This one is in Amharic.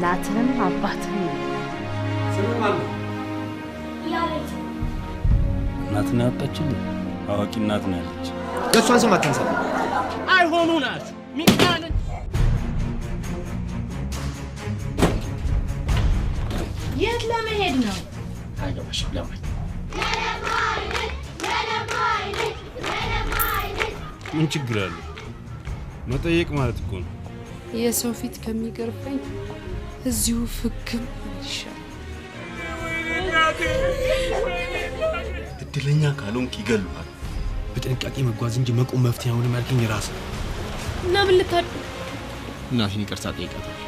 እናትህም አባትህም ነው። እናትና ያጣችልኝ አዋቂ እናት ነው ያለች። የእሷን ስም አታንሳ። አይሆኑ ናችሁ ሚካኤልን የት ለመሄድ ነው? አይገባሽም። ለማኝ ምን ችግር አለ? መጠየቅ ማለት እኮ ነው። የሰው ፊት ከሚገርፈኝ እዚሁ ፍክም ይሻል። እድለኛ ካልሆንክ ይገሉሃል። በጥንቃቄ መጓዝ እንጂ መቆም መፍትሄ አይሆንም ያልከኝ ራስህ ነው። እና ምን ልታደርግ? እናቴን ይቅርታ ጠይቃታለሁ።